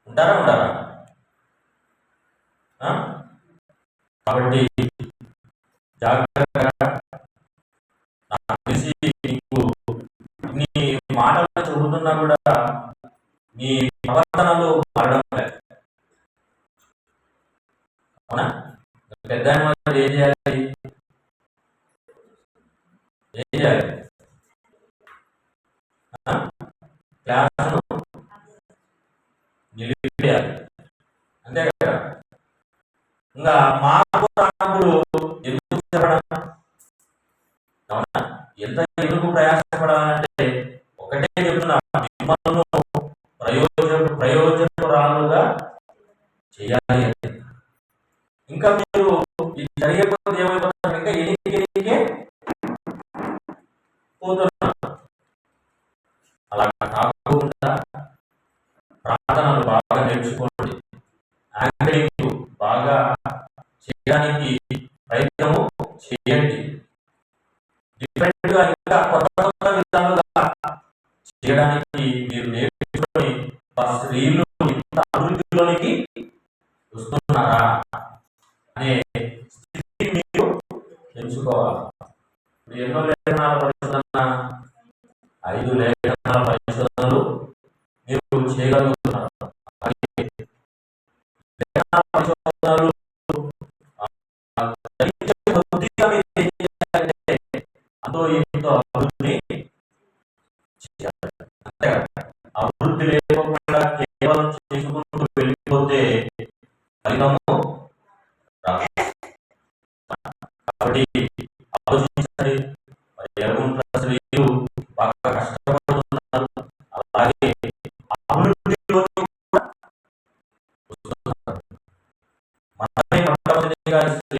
ఉంటారా ఉంటారా? కాబట్టి జాగ్రత్తగా నాకు తెలిసి నీకు నీ మాటలు చెబుతున్నా కూడా నీ ప్రవర్తనలో మారడం లేదు. అవునా? పెద్ద ఏం చేయాలి? ఏం చేయాలి? క్లాసును నిలిపేయాలి, అంతే కదా? ఇంకా మాకు రానప్పుడు ఎందుకు చెప్పడం? అవునా? ఎంత ఎందుకు ప్రయాసపడాలంటే ఒకటే చెప్తున్నా, మిమ్మల్ని ప్రయోజనరాలుగా చేయాలి. ఇంకా మీరు ఇది జరిగేపోతే ఏమైపోతున్నారు? ఇంకా ఎన్నికే పోతున్నారు. అలా కాకుండా ప్రార్థనలు బాగా నేర్చుకోండి, యాంకరింగ్ బాగా చేయడానికి ప్రయత్నము చేయండి. డిఫరెంట్ గా ఇంకా కొత్త విధాలుగా చేయడానికి మీరు నేర్చుకొని స్త్రీలు ఇంత అభివృద్ధిలోనికి వస్తున్నారా అనే స్థితి మీరు తెలుసుకోవాలి. ఇప్పుడు ఎన్నో లేఖనాల పరిశోధన, 5 లేఖనాల పరిశోధనలు మీరు చేయగలుగుతున్నారు. లేఖనాల పరిశోధనలు అంతో ఎంతో అభివృద్ధిని చేయాలి, అంతే కదా? అభివృద్ధి లేకుండా కేవలం చేసుకుంటూ వెళ్ళిపోతే ఫలితము రాదు. కాబట్టి ఆలోచించండి. ఎరుగుంట్ల స్త్రీలు బాగా కష్టపడుతున్నారు, అలాగే అభివృద్ధిలో కూడా వస్తున్నారు. మనమే మొట్టమొదటిగా స్త్రీల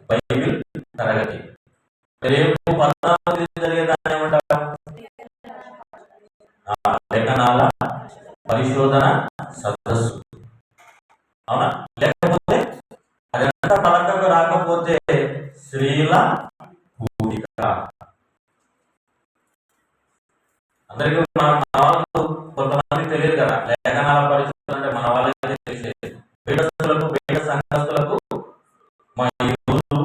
బైబిల్ తరగతి రేపు 14 జరిగేదాన్ని ఏమంటారు? లేఖనాల పరిశోధన సదస్సు. అవునా? లేకపోతే అదంతా పలకకు రాకపోతే స్త్రీల కూడిక. అందరికీ మన వాళ్ళు కొంతమంది తెలియదు కదా, లేఖనాల పరిశోధన అంటే మన వాళ్ళకి తెలిసేది. బయట సంఘస్థులకు మా ఈరోజు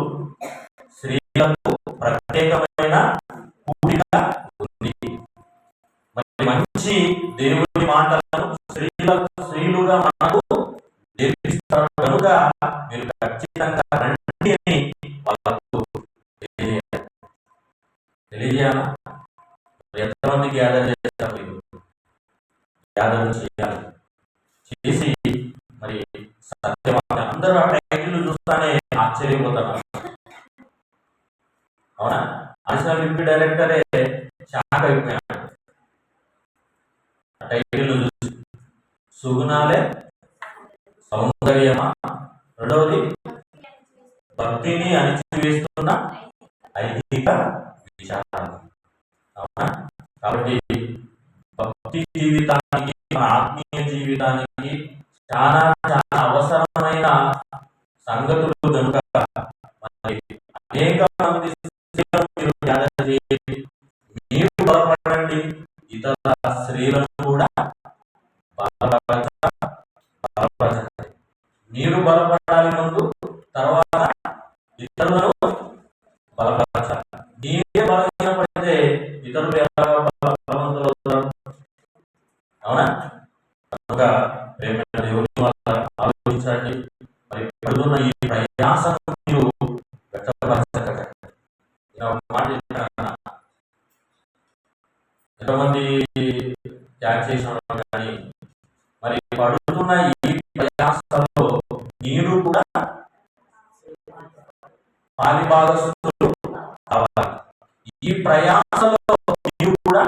స్త్రీలకు ప్రత్యేకమైన కూడిక ఉంది. మరి మంచి దేవుని మాటలను స్త్రీలుగా మనకు నేర్పిస్తారు కనుక మీరు ఖచ్చితంగా రండి అని వాళ్ళకు తెలియజేయాలా? ఎంతమంది గ్యాదర్ చేస్తారు? మీరు గ్యాదర్ చేయాలి. చేసి మరి సత్యవాద అందరూ ఆ టైటిల్ చూస్తానే ఆశ్చర్యపోతున్నారు. అవునా? అడిషనల్ డిప్యూటీ డైరెక్టరే షాక్ అయిపోయాడు ఆ టైటిల్ చూసి. సుగుణాలే సౌందర్యమా, రెండవది భక్తిని అణిచివేస్తున్న ఐహిక విచారం. అవునా? కాబట్టి భక్తి జీవితానికి, మన ఆత్మీయ జీవితానికి చాలా చాలా అవసరమైన సంగతులు కనుక మరి అనేక మంది మీరు బలపడండి, ఇతర స్త్రీలను కూడా బలపరచండి. మీరు బలపడాలి ముందు, తర్వాత ఇతరులను బలపరచాలి. మీరే బలహీనపడితే ఇతరులు ఎలా బలవంతులు అవుతారు? అవునా? కనుక ప్రేమైన దేవుని వల్ల ఆలోచించండి. మరి పడుతున్న ఈ ప్రయాసం మీరు వ్యక్తపరచగలరు. మాట ఎంతమంది త్యాగ్ చేసిన కానీ మరి పడుతున్న ఈ ప్రయాసంలో మీరు కూడా పాలిభాగస్తులు కావాలి. ఈ ప్రయాసంలో మీరు కూడా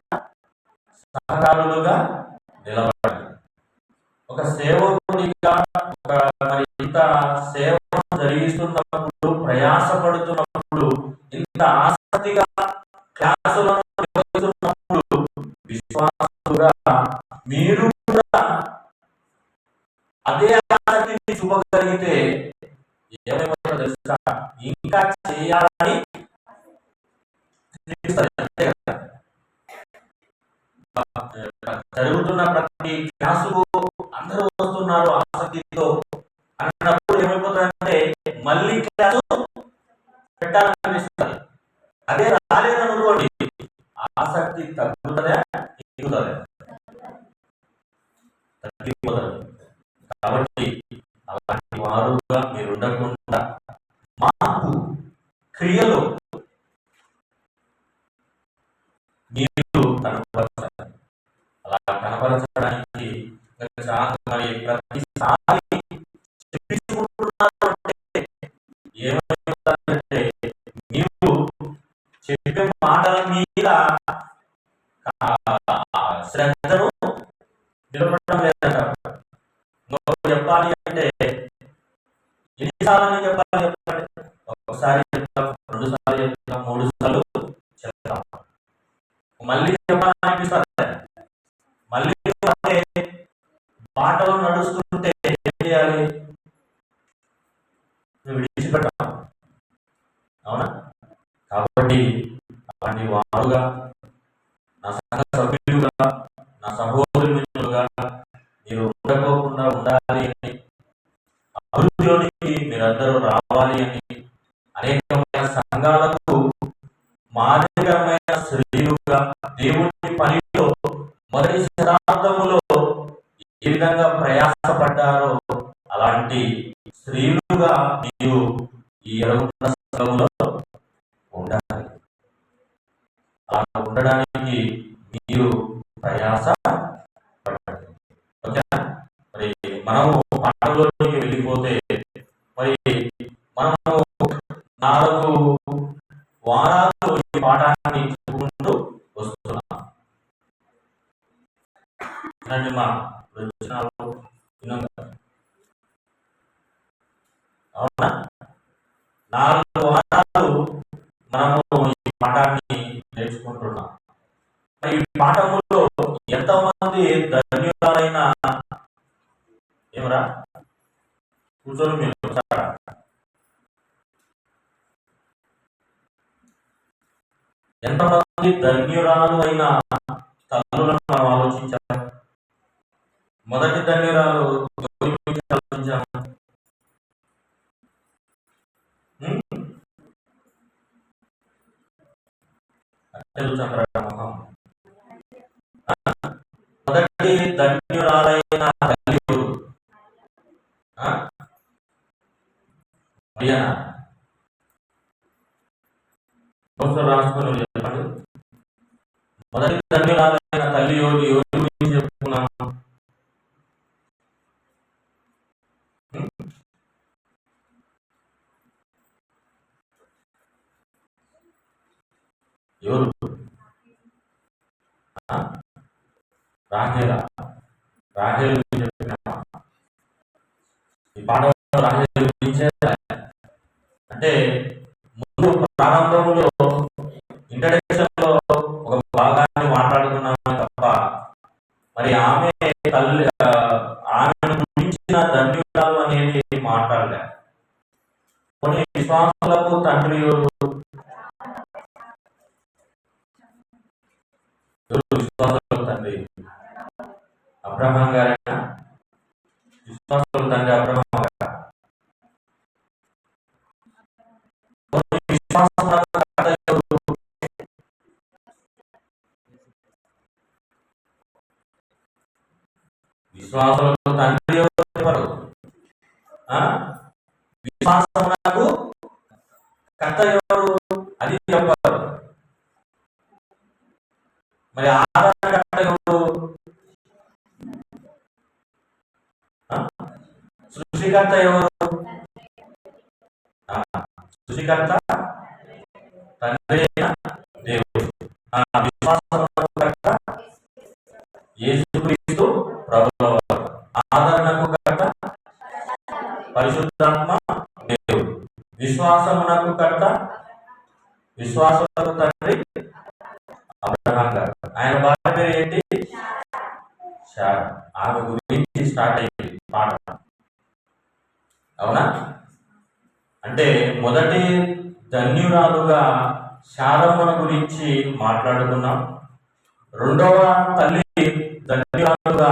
సహకారులుగా నిలబడాలి. ఒక సేవకుడిగా మరి ఇంత సేవ జరిగిస్తున్నప్పుడు, ప్రయాసపడుతున్నప్పుడు, ఇంత ఆసక్తిగా క్లాసులను నిర్వహిస్తున్నప్పుడు విశ్వాసులుగా మీరు కూడా అదే ఆసక్తిని చూపగలిగితే ఏమైపోతుందో తెలుసా, ఇంకా చేయాలని అనిపిస్తది. అంతే కదా. జరుగుతున్న ప్రతి క్లాసుకు అందరూ వస్తున్నారు ఆసక్తితో అన్నప్పుడు ఏమైపోతుందంటే మళ్ళీ క్లాసు పెట్టాలనిపిస్తుంది. అదే రాలేదనుకోండి, ఆసక్తి తగ్గుతుందా ఎక్కుతుందా? తగ్గిపోతుంది. కాబట్టి అలాంటి వారుగా మీరు ఉండకుండా మార్పు క్రియలు మీరు కనపరచాలి. అలా కనపరచడానికి మరి ప్రతిసారి చెప్పించుకుంటున్నారు అంటే ఏమైపోతుందంటే మీరు చెప్పే మాటల మీద శ్రద్ధను నిలబడడం లేదంట. చెప్పాలి అంటే ఎన్నిసార్లు చెప్పాలి చెప్పండి? ఒకసారి చెప్తాం, 2 సార్లు చెప్తాం, 3 సార్లు చెప్తాం, మళ్ళీ చెప్పాలనిపిస్తుంది. మళ్ళీ మాటలు నడుస్తుంటే ఏం చేయాలి? విడిచిపెట్టాం. అవునా? కాబట్టి అలాంటి వారుగా, నా సంఘ సభ్యులుగా, నా సహోదరులుగా మీరు ఉండకోకుండా ఉండాలి అని, అభివృద్ధిలోనికి మీరందరూ రావాలి అని, అనేకమైన సంఘాలకు మాదిరికరమైన స్త్రీలుగా దేవుని పనిలో మొదటి శతాబ్దములో ఏ విధంగా ప్రయాసపడ్డారో అలాంటి స్త్రీలుగా మీరు ఈ ఎరుగున్న సంఘంలో ఉండాలి. అలా ఉండడానికి మీరు ప్రయాస పడండి. ఓకేనా? మరి మనము పాఠంలోకి వెళ్ళిపోతే, మరి మనము 4 వారాలు ఈ పాఠాన్ని చెప్పుకుంటూ వస్తున్నాం. మా అవునా? 4 వారాలు మనము ఈ పాఠాన్ని నేర్చుకుంటున్నాం. ఈ పాఠములో ఎంతమంది ధన్యులైన ఏమరా కూర్చొని మీరు ఎంతమంది ధన్యురాలు అయిన తల్లులను మనం ఆలోచించాము. మొదటి ధన్యురాలు ఆలోచించాము. మొదటి ధన్యురాలైన తల్లి రాసుకొని చెప్పండి. మొదటి ధన్యురాలైన తల్లి ఎవరి గురించి చెప్పుకున్నాము? ఎవరు? రాహేలా. రాహేల్ గురించి చెప్పినామా? ఈ పాఠంలో రాహేల్ గురించే. అంటే ముందు ప్రారంభంలో ఇంట్రడక్షన్ లో ఒక భాగాన్ని మాట్లాడుకున్నాము తప్ప, మరి ఆమె తల్లి ఆమెను గురించిన ధన్యురాలు అనేది మాట్లాడలే. కొన్ని విశ్వాసులకు తండ్రి విశ్వాసులకు తండ్రి అబ్రహాం గారైనా, విశ్వాసులకు తండ్రి అబ్రహాం గారు. విశ్వాసులకు తండ్రి ఎవరు? విశ్వాసమునకు కర్త ఎవరు? అది చెప్పారు. మరి ఆదరణకర్త ఎవరు? సృష్టికర్త ఎవరు? సృష్టికర్త తండ్రి దేవుడు. విశ్వాసమునకు కర్త యేసుక్రీస్తు ప్రభువు. ఆదరణకు కర్త పరిశుద్ధాత్మ దేవుడు. విశ్వాసమునకు కర్త, విశ్వాసమునకు తండ్రి అబ్రహాం గారు. ఆయన భార్య పేరు ఏంటి? శారా. ఆమె గురించి స్టార్ట్ అయింది పాఠం. అవునా? అంటే మొదటి ధన్యురాలుగా శారమ్మను గురించి మాట్లాడుకున్నాం. రెండవ తల్లి ధన్యురాలుగా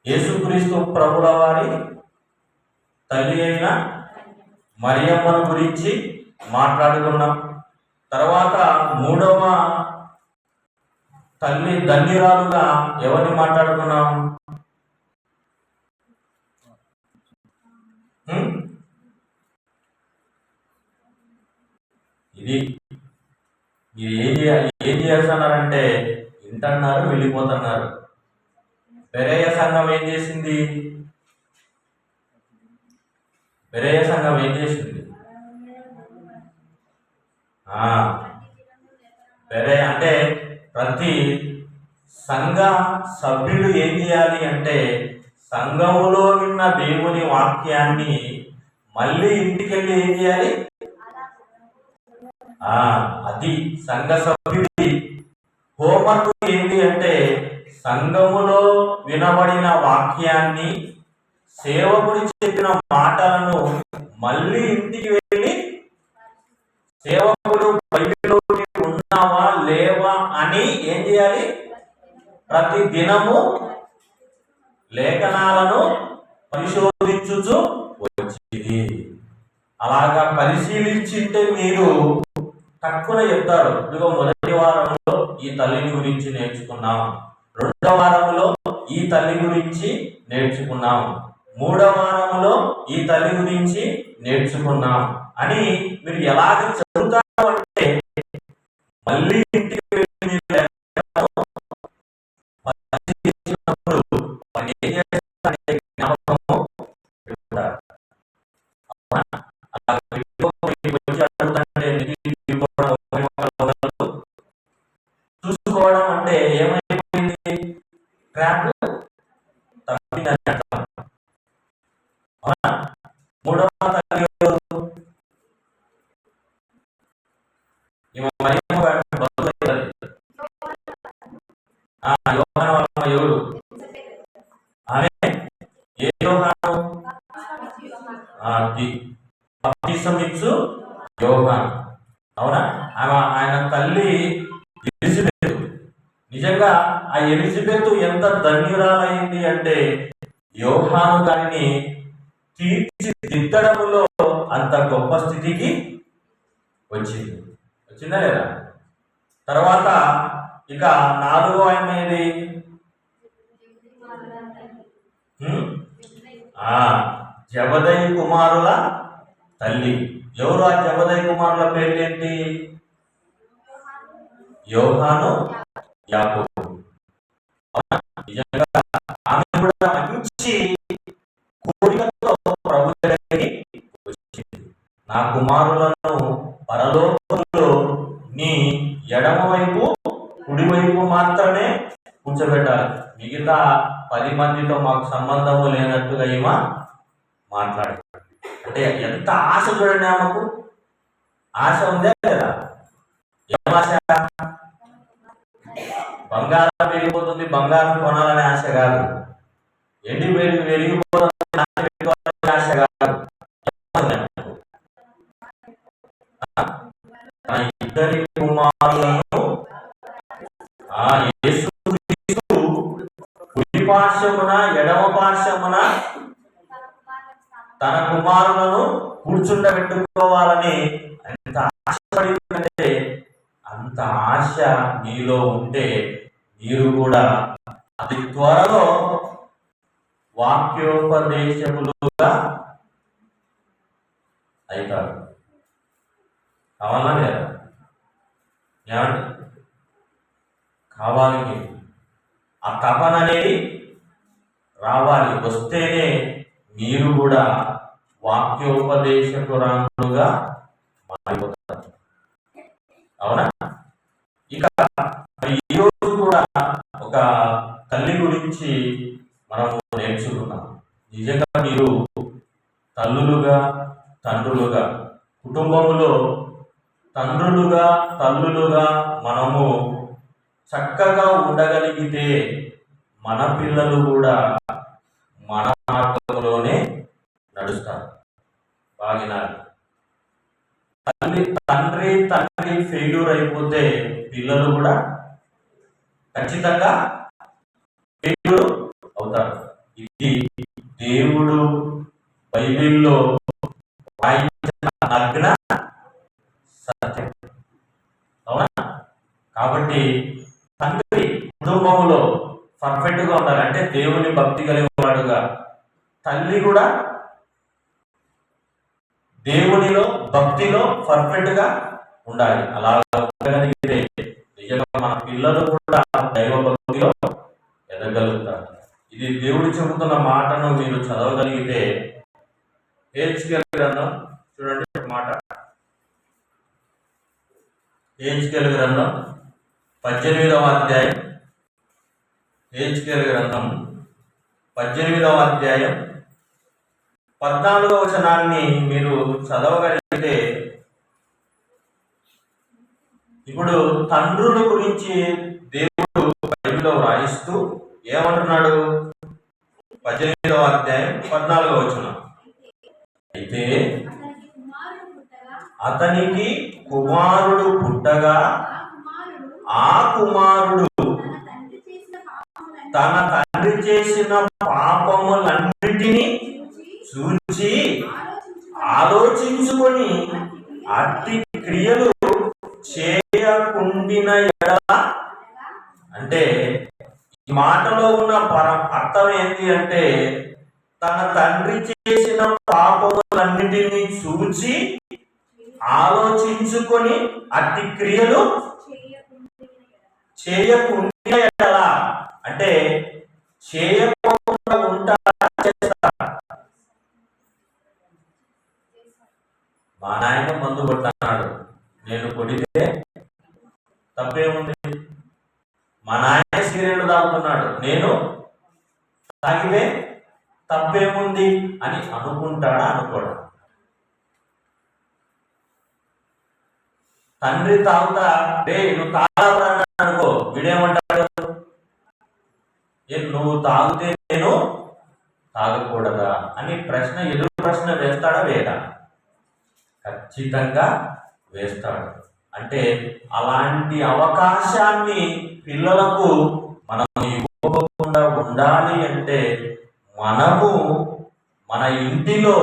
యేసుక్రీస్తు ప్రభుల వారి తల్లి అయిన మరియమ్మను గురించి మాట్లాడుకున్నాం. తర్వాత మూడవ తల్లి ధన్యురాలుగా ఎవరిని మాట్లాడుకున్నాం? ఇది మీరు ఏం చేస్తున్నారంటే వింటున్నారు, వెళ్ళిపోతున్నారు. బెరేయ సంఘం ఏం చేసింది? బెరేయ సంఘం ఏం చేసింది? బెరేయ అంటే ప్రతి సంఘ సభ్యుడు ఏం చేయాలి అంటే సంఘములో ఉన్న దేవుని వాక్యాన్ని మళ్ళీ ఇంటికి వెళ్ళి ఏం చేయాలి? అది సంఘ సభ్యుడి హోంవర్క్ ఏంటి అంటే సంఘములో వినబడిన వాక్యాన్ని, సేవకుడి చెప్పిన మాటలను మళ్ళీ ఇంటికి వెళ్ళి సేవకుడు బైబిల్లోకి ఉన్నావా లేవా అని ఏం చేయాలి? ప్రతి దినము లేఖనాలను పరిశోధించుచు వచ్చింది. అలాగా పరిశీలించింటే మీరు తక్కువ చెప్తారు. ఇదిగో మొదటి వారంలో ఈ తల్లిని గురించి నేర్చుకున్నాం, రెండవ వారంలో ఈ తల్లి గురించి నేర్చుకున్నాం, మూడవ వారంలో ఈ తల్లి గురించి నేర్చుకున్నాం అని మీరు ఎలాగ చదువుతారు అంటే మళ్ళీ ఇంటికి వెళ్ళి చూసుకోవడం అంటే ఏమైపోయింది? ట్రాక్ తప్పిందని అర్థం. మూడవ తల్లి ఎవరు? ఆమె ఏ యోహాను? బాప్తిసమిచ్చు యోహాను. అవునా? ఆయన తల్లి ఎలిజబెత్. నిజంగా ఆ ఎలిజబెత్ ఎంత ధన్యురాలైంది అంటే యోహాను గారిని తీర్చిదిద్దడములో అంత గొప్ప స్థితికి వచ్చిందా లేదా? తర్వాత ఇక నాలుగో ఆయన ఏది? జబదయి కుమారుల తల్లి. ఎవరు ఆ జబదయి కుమారుల పేర్లేంటి? యోహాను, యాకోబు. నిజంగా ఆమె కూడా మంచి కోరికతో ప్రభు దగ్గరికి వచ్చింది. నా కుమారులను పరలోకంలో నీ ఎడమ వైపు కుడివైపు మాత్రమే కూర్చోబెట్టాలి, మిగతా 10 మందితో మాకు సంబంధము లేనట్టుగా ఈమె మాట్లాడారు. అంటే ఎంత ఆశ చూడండి ఆమెకు. ఆశ ఉందే లేదా? ఏం ఆశ? బంగారం పెరిగిపోతుంది, బంగారం కొనాలనే ఆశ కాదు. ఎండి పెరిగిపోతుంది ఆశ కాదు. ఇద్దరి కుమారులను యేసుక్రీస్తు కుడి పార్శ్వమున ఎడమ పార్శ్వమున తన కుమారులను కూర్చుండబెట్టుకోవాలని ఎంత ఆశపడిందంటే అంత ఆశ మీలో ఉంటే మీరు కూడా అతి త్వరలో వాక్యోపదేశములుగా అవుతారు. కావాలా లేదా? ఏమండి? కావాలి. మీరు ఆ తపన అనేది రావాలి. వస్తేనే మీరు కూడా వాక్యోపదేశకురాలుగా మారిపోతారు. అవునా? ఇక ఈరోజు కూడా ఒక తల్లి గురించి మనము నేర్చుకున్నాం. నిజంగా మీరు తల్లులుగా, తండ్రులుగా, కుటుంబంలో తండ్రులుగా, తల్లులుగా మనము చక్కగా ఉండగలిగితే మన పిల్లలు కూడా మన మార్గంలోనే నడుస్తారు. వినాలి. తండ్రి ఫెయిల్యూర్ అయిపోతే పిల్లలు కూడా ఖచ్చితంగా ఫెయిల్యూర్ అవుతారు. ఇది దేవుడు బైబిల్లో వాయించిన నగ్న సత్యం. అవునా? కాబట్టి తండ్రి కుటుంబంలో పర్ఫెక్ట్ గా ఉండాలి, అంటే దేవుని భక్తి కలిగినవాడుగా. తల్లి కూడా దేవునిలో భక్తిలో పర్ఫెక్ట్ గా ఉండాలి. అలా ఉండగలిగితే నిజంగా మన పిల్లలు కూడా దైవ భక్తిలో ఎదగలుగుతారు. ఇది దేవుడు చెబుతున్న మాటను మీరు చదవగలిగితే, హెచ్కేల్ గ్రంథం చూడండి మాట. హెచ్కేల్ గ్రంథం 18వ అధ్యాయం. హెచ్కేల్ గ్రంథం 18వ అధ్యాయం 14వ వచనాన్ని మీరు చదవగలిగితే, ఇప్పుడు తండ్రుల గురించి దేవుడు బైబిల్లో వ్రాయిస్తూ ఏమంటున్నాడు? 18వ అధ్యాయం 14వ వచనం. అయితే అతనికి కుమారుడు పుట్టగా ఆ కుమారుడు తన తండ్రి చేసిన పాపములన్నిటినీ చూచి ఆలోచించుకొని అట్టి క్రియలు చేయకుండిన ఎడల, అంటే ఈ మాటలో ఉన్న అర్థం ఏంటి అంటే, తన తండ్రి చేసిన పాపములన్నిటినీ చూచి ఆలోచించుకొని అట్టి క్రియలు చేయకుండిన ఎడల, అంటే చేయకుండా ఉంటారా చేస్తారా? మా నాయన మందు కొట్టాడు, నేను కొడితే తప్పేముంది? మా నాయన సిగరెట్ తాగుతున్నాడు, నేను తాగితే తప్పేముంది అని అనుకుంటాడా? అనుకోడా? తండ్రి తాగుతా నువ్వు తాగని అనుకో, వీడేమంటాడు? నువ్వు తాగితే నేను తాగకూడదా అని ఎదురు ప్రశ్న వేస్తాడా? వేడా? ఖచ్చితంగా వేస్తాడు. అంటే అలాంటి అవకాశాన్ని పిల్లలకు మనం ఇవ్వకుండా ఉండాలి అంటే, మనము మన ఇంటిలో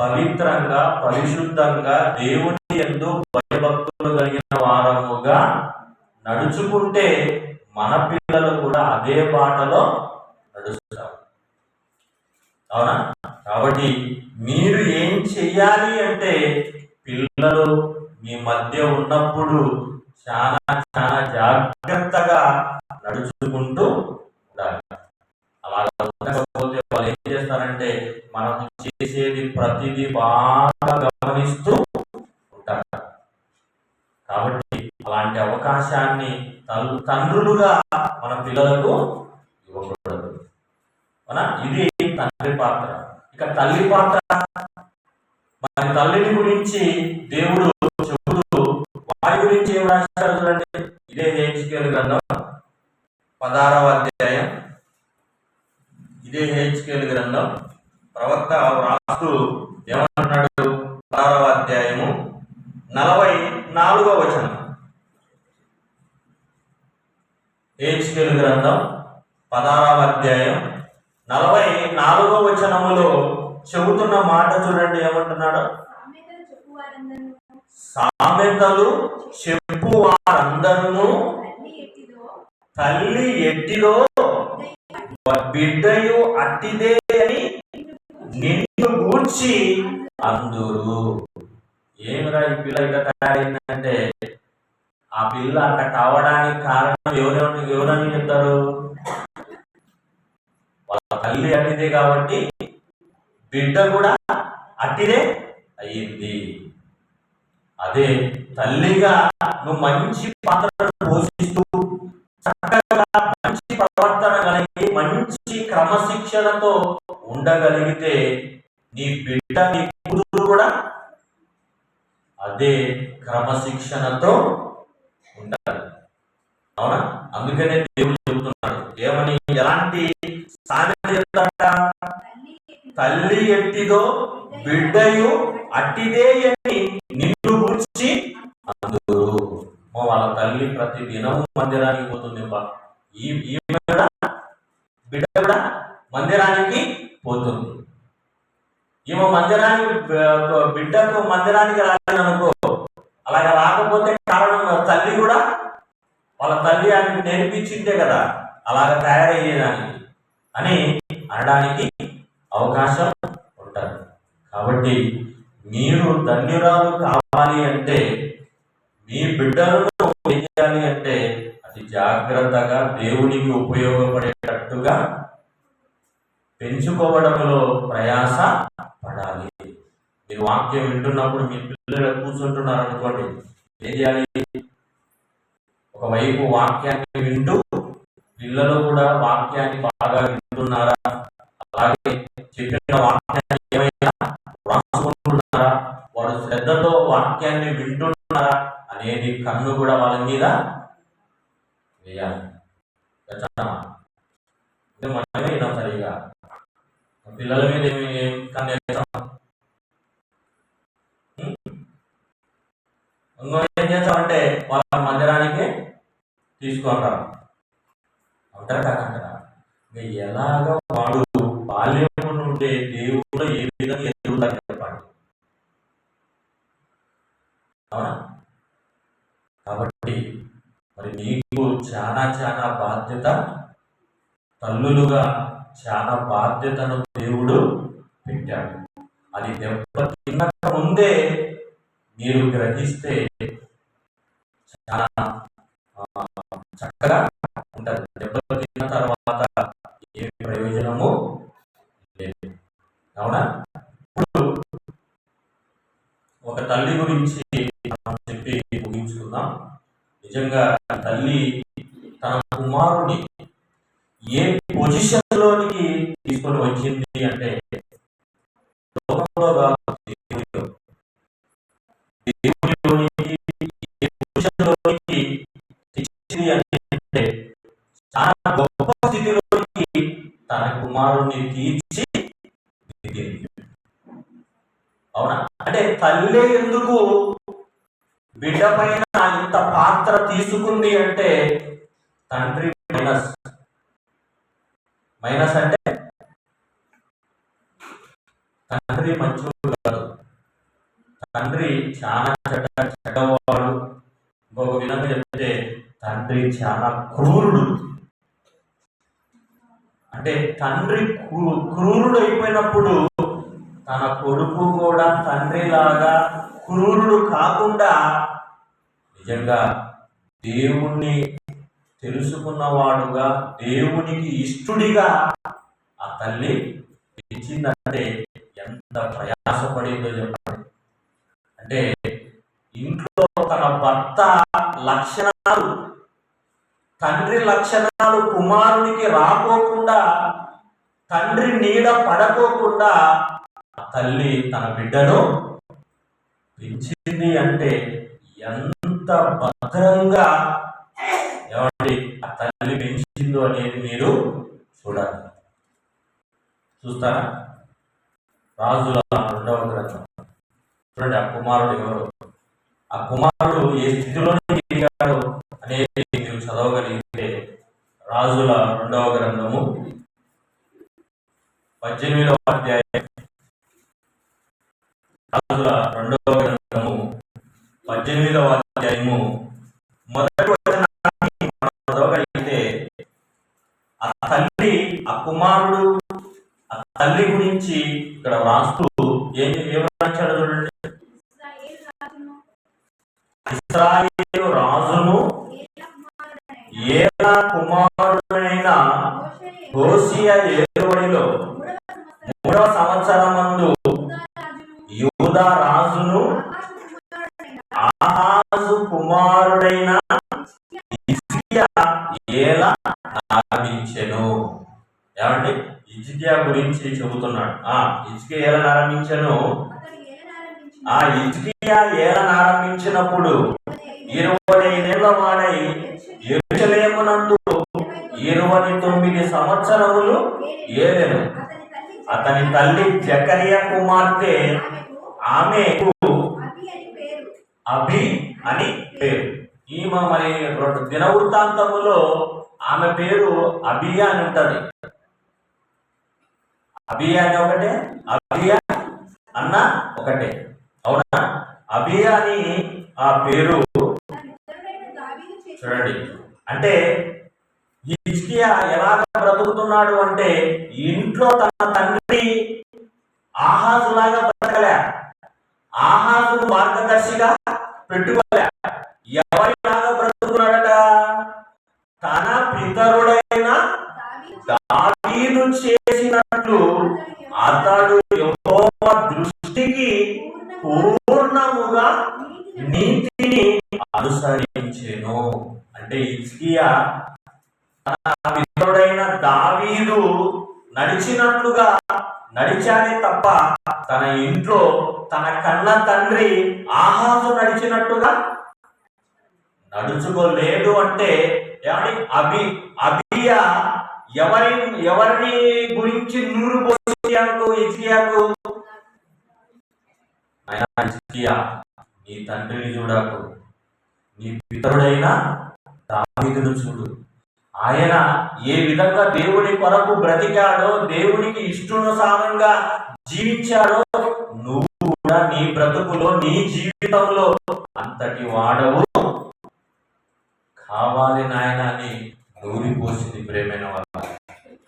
పవిత్రంగా పరిశుద్ధంగా దేవుని యందు భయభక్తులు కలిగిన వారముగా నడుచుకుంటే మన పిల్లలు కూడా అదే బాటలో నడుస్తారు. అవునా? కాబట్టి మీరు ఏం చెయ్యాలి అంటే, పిల్లలు మీ మధ్య ఉన్నప్పుడు చాలా చాలా జాగ్రత్తగా నడుచుకుంటూ ఉండాలి. అలాగా ఉండకపోతే వాళ్ళు ఏం చేస్తారంటే, మనం చేసేది ప్రతిదీ బాగా గమనిస్తూ ఉంటారు. కాబట్టి అలాంటి అవకాశాన్ని తండ్రులుగా మన పిల్లలకు ఇవ్వకూడదు. ఇది తండ్రి పాత్ర. ఇక తల్లి పాత్ర, మన తల్లిని గురించి దేవుడు చెబుతూ వారి గురించి ఏం రాశారు చూడండి. ఇదే హెచ్కేల్ గ్రంథం 16వ అధ్యాయం. ఇదే హెచ్కేల్ గ్రంథం ప్రవక్త రాస్తూ ఏమంటున్నాడు? 16వ అధ్యాయము 44వ వచనం. హెచ్కేల్ గ్రంథం 16వ అధ్యాయం 44వ వచనములో చెబుతున్న మాట చూడండి. ఏమంటున్నాడు? సామెతలు చెప్పు వారందరూ తల్లి ఎట్టిదో బిడ్డయు అట్టిదే అని నిన్ను గూర్చి అందురు. ఏమిరా ఈ పిల్ల ఇట్లా తయారైందంటే, ఆ పిల్ల అట్లా కావడానికి కారణం ఎవరని చెప్తారు? వాళ్ళ తల్లి అట్టిదే కాబట్టి బిడ్డ కూడా అట్టిదే అయ్యింది. అదే తల్లిగా నువ్వు మంచి పాత్రను పోషిస్తూ చక్కగా మంచి ప్రవర్తన కలిగి మంచి క్రమశిక్షణతో ఉండగలిగితే నీ బిడ్డ నీ కూతురు కూడా అదే క్రమశిక్షణతో ఉండాలి. అవునా? అందుకనే దేవుడు చెబుతున్నాడు ఏమని, ఎలాంటి సామెత చెప్తాడ? తల్లి ఎట్టిదో బిడ్డయు అట్టిదే అని నిన్ను గురించి అందురు. వాళ్ళ తల్లి ప్రతి దినము మందిరానికి పోతుంది. ఈమె కూడా బిడ్డ కూడా మందిరానికి పోతుంది. ఈమె మందిరానికి బిడ్డకు మందిరానికి రాలేదనుకో, అలాగే రాకపోతే కారణం తల్లి కూడా, వాళ్ళ తల్లి ఆయనకు నేర్పించిందే కదా అలాగ తయారయ్యేదానికి అని అనడానికి అవకాశం ఉంటుంది. కాబట్టి మీరు ధన్యురాలు కావాలి అంటే, మీ బిడ్డలను ఏం చేయాలి అంటే అది జాగ్రత్తగా దేవునికి ఉపయోగపడేటట్టుగా పెంచుకోవడంలో ప్రయాస పడాలి. మీరు వాక్యం వింటున్నప్పుడు మీ పిల్లలు కూర్చుంటున్నారు అనుకోండి, ఏం చేయాలి? ఒకవైపు వాక్యాన్ని వింటూ పిల్లలు కూడా వాక్యాన్ని బాగా వింటున్నారా, అలాగే చెప్పిన వాక్యాన్ని ఏమైనా రాసుకుంటున్నారా, వాడు శ్రద్ధతో వాక్యాన్ని వింటున్నారా అనేది కన్ను కూడా వాళ్ళ మీద వేయాలి. మనమే వినాం సరిగా, పిల్లల మీద ఏం కన్ను వేస్తాం? ఇంకో ఏం చేస్తామంటే వాళ్ళ మందిరానికి తీసుకుంటారు అంటారు కాకంటారా. ఎలాగ వాడు బాల్యం నుండే దేవుడు ఏ విధంగా ఎదుగుతాడు చెప్పండి. అవునా? కాబట్టి మరి నీకు చాలా చాలా బాధ్యత, తల్లులుగా చాలా బాధ్యతను దేవుడు పెట్టాడు. అది దెబ్బ తినక ముందే మీరు గ్రహిస్తే చాలా చక్కగా ఉంటుంది. దెబ్బ తిన్న తర్వాత ఏ ప్రయోజనము లేదు. అవునా? ఇప్పుడు ఒక తల్లి గురించి చెప్పి ముగించుకుందాం. నిజంగా తల్లి తన కుమారుని ఏ పొజిషన్లోనికి తీసుకొని వచ్చింది అంటే, లోకంలో కాదు, దేవునిలోనికి ఏ పొజిషన్లోనికి తెచ్చింది అంటే చాలా గొప్ప స్థితిలోనికి తన కుమారుణ్ణి తీర్చి దిగింది. అవునా? అంటే తల్లి ఎందుకు బిడ్డ పైన ఇంత పాత్ర తీసుకుంది అంటే, తండ్రి మైనస్ అంటే తండ్రి మంచివాడు కాదు, తండ్రి చాలా చెడ్డవాడు. ఇంకొక విధంగా చెప్తే తండ్రి చాలా క్రూరుడు. అంటే తండ్రి క్రూరుడు అయిపోయినప్పుడు తన కొడుకు కూడా తండ్రిలాగా క్రూరుడు కాకుండా నిజంగా దేవుణ్ణి తెలుసుకున్నవాడుగా, దేవునికి ఇష్టడిగా ఆ తల్లి ఇచ్చిందంటే ఎంత ప్రయాసపడిందో చెప్పండి. అంటే ఇంట్లో తన భర్త లక్షణాలు, తండ్రి లక్షణాలు కుమారునికి రాకోకుండా, తండ్రి నీడ పడకోకుండా ఆ తల్లి తన బిడ్డను పెంచింది అంటే ఎంత భద్రంగా ఎవరి ఆ తల్లి పెంచిందో అనేది మీరు చూడాలి. చూస్తారా? రాజుల 2వ గ్రంథం చూడండి. ఆ కుమారుడు ఎవరు, ఆ కుమారుడు ఏ స్థితిలో ఎదిగాడు అనేది మీరు చదవగలిగితే, రాజుల 2వ గ్రంథము 18వ అధ్యాయం, రాజుల 2వ గ్రంథము 18వ అధ్యాయము మొదటి వచనాన్ని చదవగలిగితే, ఆ తల్లి, ఆ కుమారుడు, ఆ తల్లి గురించి ఇక్కడ రాస్తూ ఏమన్నాడు చూడండి. ఇశ్రాయేలు రాజును ఏలా కుమారుడైన హోషేయ ఏలుబడిలో 3వ సంవత్సరమందు యూదా రాజును ఆహాజు కుమారుడైన హిజ్కియా ఏలా ఆరంభించెను. ఏమండి? హిజ్కియా గురించి చెబుతున్నాడు. హిజ్కియా ఏలా ఆరంభించెను. ఆ హిజ్కియా ఏలా ఆరంభించినప్పుడు 25 ఏళ్ల వాడై యెరూషలేమునందు 29 సంవత్సరములు ఏలెను. అతని తల్లి జకరియా కుమార్తె ఆమెకు అభి అని పేరు. ఈమె మరి దినవృత్తాంతములో ఆమె పేరు అబియా అని ఉంటది. అబియా అని ఒకటే, అబియా అన్న ఒకటే, అవునా? అబియా అని ఆ పేరు. చూడండి, అంటే హిజ్కియా ఎలాగ బ్రతుకుతున్నాడు అంటే ఇంట్లో తన తండ్రి ఆహాజులాగా బ్రతకలే, ఆహాజును మార్గదర్శిగా పెట్టుకోలే. ఎవరిలాగా బ్రతుకుతున్నాడట? తన పితరుడైన దావీదు చేసినట్లు అతడు యెహోవా దృష్టికి పూర్ణముగా నీతిని అనుసరించెను. అంటే హిజ్కియా తన పితరుడైన దావీదు నడిచినట్లుగా నడిచాడే తప్ప తన ఇంట్లో తన కన్న తండ్రి ఆహాజు నడిచినట్టుగా నడుచుకోలేడు. అంటే అబియా ఎవరిని గురించి నూరు పోసియాకు హిజ్కియాకు? హిజ్కియా, నీ తండ్రిని చూడకు, నీ పితరుడైన దావీదును చూడు. ఆయన ఏ విధంగా దేవుని కొరకు బ్రతికాడో, దేవునికి ఇష్టానుసారంగా జీవించాడో, నువ్వు కూడా నీ బ్రతుకులో నీ జీవితంలో అంతటి వాడవు కావాలి నాయన అని నూరిపోసింది ప్రేమైన వల్ల.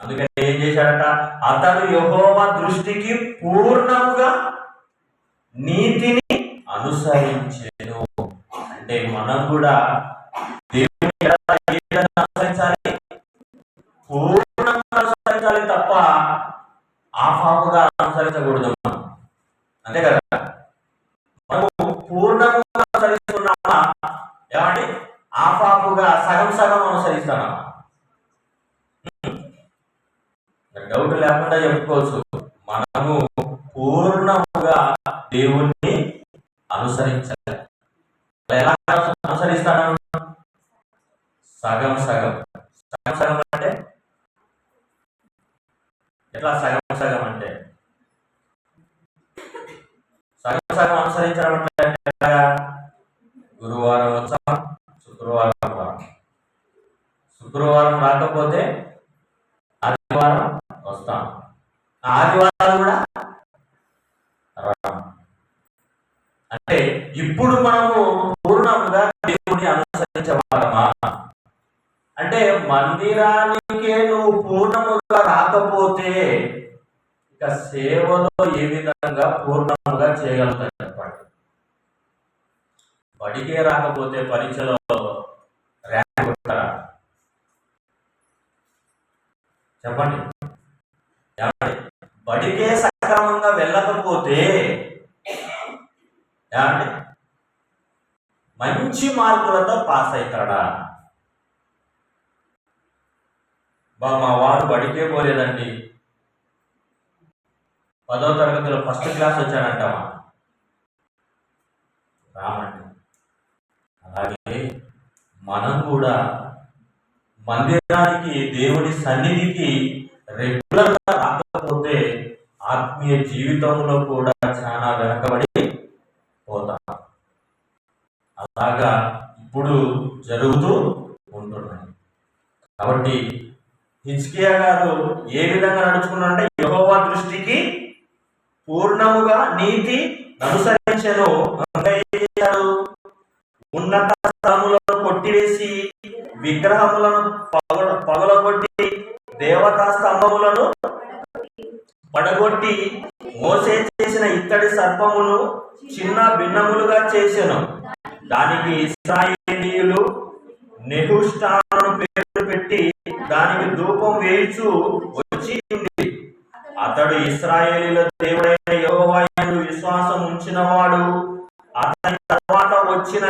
అందుకని ఏం చేశాడట? అతడు యెహోవా దృష్టికి పూర్ణంగా నీతిని అనుసరించెను. అంటే మనం కూడా దేవుని అనుసరించాలి, పూర్ణంగా అనుసరించాలి తప్ప ఆఫాపుగా అనుసరించకూడదు. అంతే కదా? మనము పూర్ణంగా అనుసరిస్తున్నామా? ఏమండి, ఆఫాపుగా సగం సగం అనుసరిస్తామా? డౌట్ లేకుండా చెప్పుకోవచ్చు, మనము పూర్ణముగా దేవుణ్ణి అనుసరించాలి. ఎలా అనుసరిస్తాను? సగం సగం. సగం సగం అంటే ఎట్లా? సగం సగం అంటే సగం సగం అనుసరించడం అంటే గురువారం వచ్చాం, శుక్రవారం రాం, శుక్రవారం రాకపోతే ఆదివారం వస్తాం, ఆదివారం కూడా రాం. అంటే ఇప్పుడు మనము పూర్ణంగా దేవుని అనుసరించవాలమా? అంటే మందిరానికే నువ్వు పూర్ణముగా రాకపోతే ఇక సేవలో ఏ విధంగా పూర్ణముగా చేయగలుగుతావు చెప్పండి? బడికే రాకపోతే పరీక్షలో ర్యాంక్ కొడతారా చెప్పండి? బడికే సక్రమంగా వెళ్ళకపోతే మంచి మార్కులతో పాస్ అవుతాడా? మా వాడు బడికే పోలేదండి, 10వ తరగతిలో ఫస్ట్ క్లాస్ వచ్చాడంటావా? రామండి. అలాగే మనం కూడా మందిరానికి, దేవుని సన్నిధికి రెగ్యులర్గా రాకపోతే ఆత్మీయ జీవితంలో కూడా చాలా వెనకబడి పోతాం. అలాగా ఇప్పుడు జరుగుతూ ఉంటున్నాయి. కాబట్టి హిజ్కియా గారు ఏ విధంగా నడుచుకున్నాడంటే యెహోవా దృష్టికి పూర్ణముగా నీతి అనుసరించెను. ఉన్నత స్థలములను కొట్టివేసి విగ్రహములను పగలగొట్టి దేవతా స్తంభములను పడగొట్టి మోసే చేసిన ఇత్తడి సర్పమును చిన్న భిన్నములుగా చేసెను. దానికి ఇశ్రాయేలీయులు నెహుష్టాను పేరు పెట్టి దానికి ధూపం వేయిచు వచ్చి ఉంది. అతడు ఇశ్రాయేలీయుల దేవుడైన యెహోవా యందు విశ్వాసం ఉంచినవాడు. అతని తర్వాత వచ్చిన